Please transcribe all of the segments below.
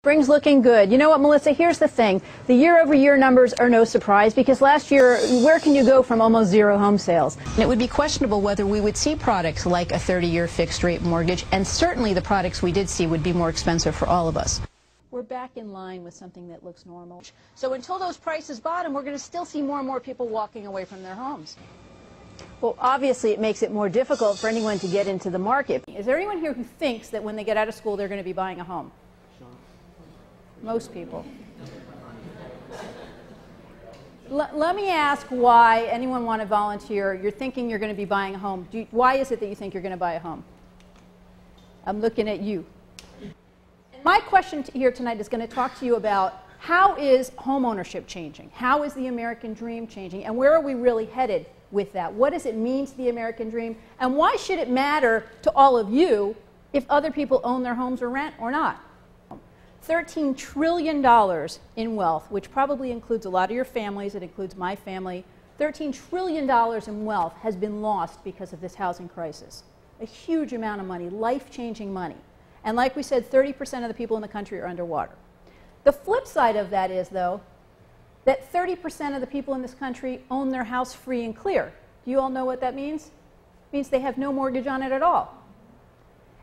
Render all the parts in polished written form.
Spring's looking good. You know what, Melissa? Here's the thing. The year-over-year numbers are no surprise because last year, where can you go from almost zero home sales? And it would be questionable whether we would see products like a 30-year fixed-rate mortgage, and certainly the products we did see would be more expensive for all of us. We're back in line with something that looks normal. So until those prices bottom, we're going to still see more and more people walking away from their homes. Well, obviously, it makes it more difficult for anyone to get into the market. Is there anyone here who thinks that when they get out of school, they're going to be buying a home? Most people. Let me ask why anyone want to volunteer. You're thinking you're going to be buying a home. Why is it that you think you're going to buy a home? I'm looking at you. My question here tonight is going to talk to you about how is home ownership changing? How is the American dream changing? And where are we really headed with that? What does it mean to the American dream? And why should it matter to all of you if other people own their homes or rent or not? $13 trillion in wealth, which probably includes a lot of your families. It includes my family. $13 trillion in wealth has been lost because of this housing crisis. A huge amount of money, life-changing money. And like we said, 30% of the people in the country are underwater. The flip side of that is, though, that 30% of the people in this country own their house free and clear. Do you all know what that means? It means they have no mortgage on it at all.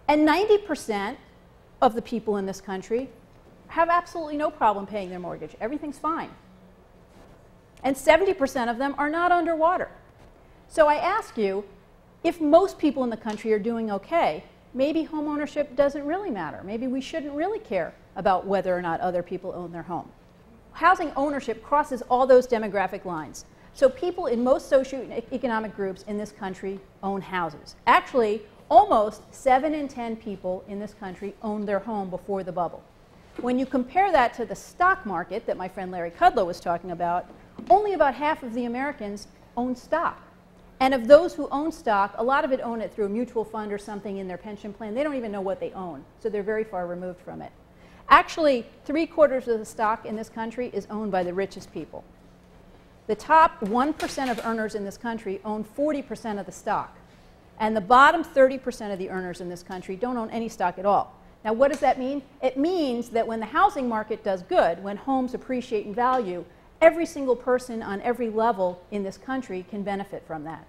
And 90% of the people in this country have absolutely no problem paying their mortgage. Everything's fine. And 70% of them are not underwater. So I ask you, if most people in the country are doing okay, maybe home ownership doesn't really matter. Maybe we shouldn't really care about whether or not other people own their home. Housing ownership crosses all those demographic lines. So people in most socioeconomic groups in this country own houses. Actually, almost 7 in 10 people in this country owned their home before the bubble. When you compare that to the stock market that my friend Larry Kudlow was talking about, only about half of the Americans own stock. And of those who own stock, a lot of it own it through a mutual fund or something in their pension plan. They don't even know what they own, so they're very far removed from it. Actually, 3/4 of the stock in this country is owned by the richest people. The top 1% of earners in this country own 40% of the stock. And the bottom 30% of the earners in this country don't own any stock at all. Now, what does that mean? It means that when the housing market does good, when homes appreciate in value, every single person on every level in this country can benefit from that.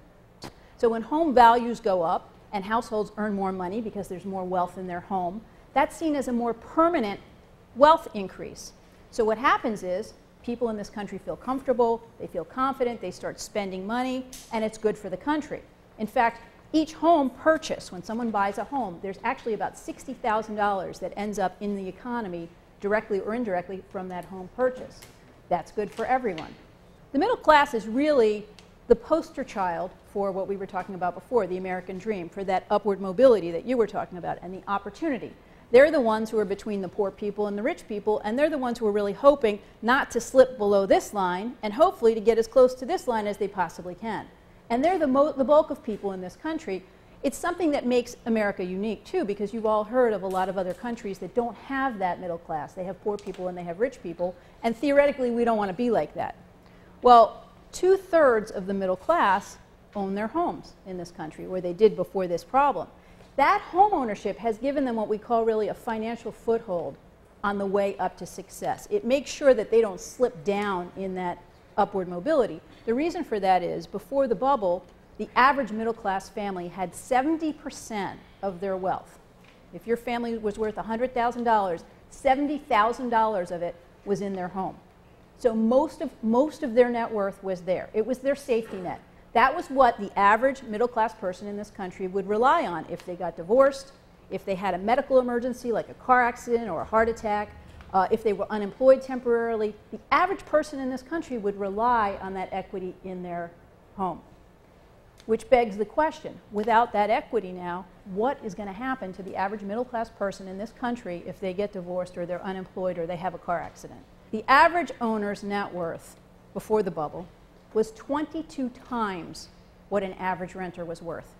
So when home values go up and households earn more money because there's more wealth in their home, that's seen as a more permanent wealth increase. So what happens is people in this country feel comfortable, they feel confident, they start spending money, and it's good for the country. In fact, each home purchase, when someone buys a home, there's actually about $60,000 that ends up in the economy directly or indirectly from that home purchase. That's good for everyone. The middle class is really the poster child for what we were talking about before, the American dream, for that upward mobility that you were talking about and the opportunity. They're the ones who are between the poor people and the rich people, and they're the ones who are really hoping not to slip below this line and hopefully to get as close to this line as they possibly can. And they're the bulk of people in this country. It's something that makes America unique, too, because you've all heard of a lot of other countries that don't have that middle class. They have poor people and they have rich people, and theoretically, we don't want to be like that. Well, 2/3 of the middle class own their homes in this country, or they did before this problem. That home ownership has given them what we call really a financial foothold on the way up to success. It makes sure that they don't slip down in that upward mobility. The reason for that is, before the bubble, the average middle-class family had 70% of their wealth. If your family was worth $100,000, $70,000 of it was in their home. So most of their net worth was there. It was their safety net. That was what the average middle-class person in this country would rely on if they got divorced, if they had a medical emergency like a car accident or a heart attack, if they were unemployed temporarily. The average person in this country would rely on that equity in their home. Which begs the question, without that equity now, what is going to happen to the average middle-class person in this country if they get divorced or they're unemployed or they have a car accident? The average owner's net worth before the bubble was 22 times what an average renter was worth.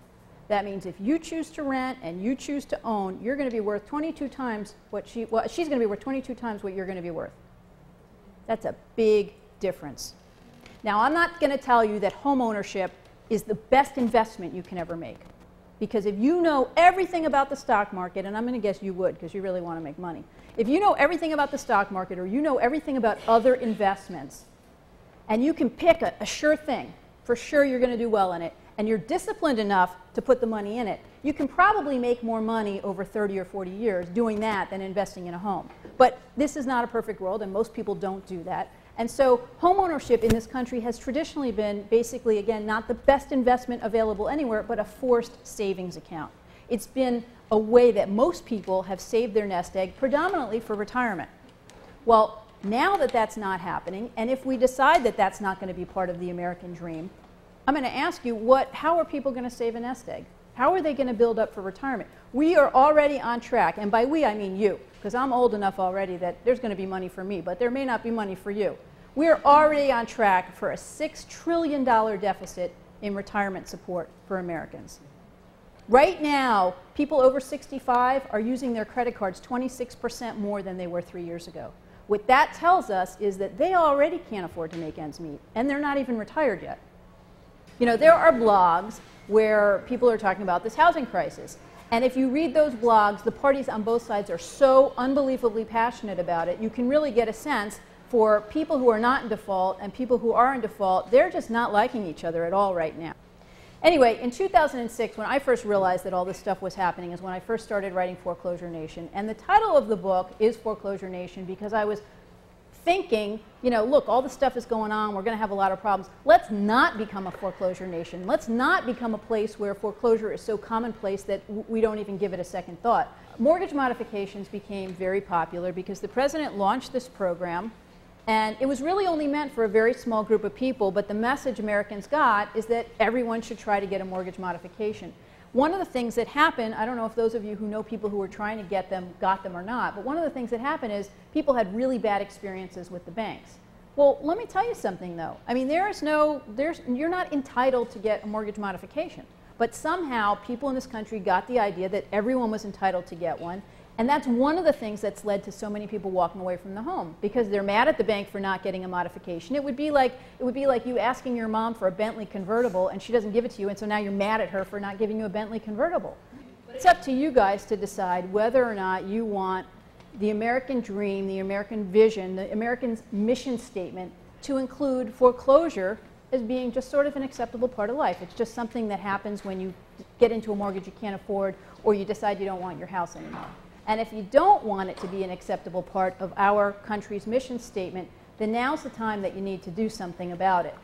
That means if you choose to rent and you choose to own, you're going to be worth 22 times what she's going to be worth 22 times what you're going to be worth. That's a big difference. Now, I'm not going to tell you that home ownership is the best investment you can ever make. Because if you know everything about the stock market, and I'm going to guess you would because you really want to make money. If you know everything about the stock market or you know everything about other investments, and you can pick a sure thing, for sure you're going to do well in it, and you're disciplined enough to put the money in it, you can probably make more money over 30 or 40 years doing that than investing in a home. But this is not a perfect world, and most people don't do that. And so home ownership in this country has traditionally been basically, again, not the best investment available anywhere, but a forced savings account. It's been a way that most people have saved their nest egg, predominantly for retirement. Well, now that that's not happening, and if we decide that that's not going to be part of the American dream, I'm going to ask you, how are people going to save a nest egg? How are they going to build up for retirement? We are already on track, and by we I mean you, because I'm old enough already that there's going to be money for me, but there may not be money for you. We're already on track for a $6 trillion deficit in retirement support for Americans. Right now, people over 65 are using their credit cards 26% more than they were 3 years ago. What that tells us is that they already can't afford to make ends meet, and they're not even retired yet. You know, there are blogs where people are talking about this housing crisis. And if you read those blogs, the parties on both sides are so unbelievably passionate about it, you can really get a sense for people who are not in default and people who are in default, they're just not liking each other at all right now. Anyway, in 2006, when I first realized that all this stuff was happening, is when I first started writing Foreclosure Nation. And the title of the book is Foreclosure Nation because I was thinking, you know, look, all this stuff is going on, we're going to have a lot of problems. Let's not become a foreclosure nation. Let's not become a place where foreclosure is so commonplace that we don't even give it a second thought. Mortgage modifications became very popular because the president launched this program, and it was really only meant for a very small group of people, but the message Americans got is that everyone should try to get a mortgage modification. One of the things that happened, I don't know if those of you who know people who were trying to get them got them or not, but one of the things that happened is people had really bad experiences with the banks. Well, let me tell you something though. I mean, you're not entitled to get a mortgage modification, but somehow people in this country got the idea that everyone was entitled to get one. And that's one of the things that's led to so many people walking away from the home because they're mad at the bank for not getting a modification. It would be like you asking your mom for a Bentley convertible and she doesn't give it to you, and so now you're mad at her for not giving you a Bentley convertible. It's up to you guys to decide whether or not you want the American dream, the American vision, the American mission statement to include foreclosure as being just sort of an acceptable part of life. It's just something that happens when you get into a mortgage you can't afford or you decide you don't want your house anymore. And if you don't want it to be an acceptable part of our country's mission statement, then now's the time that you need to do something about it.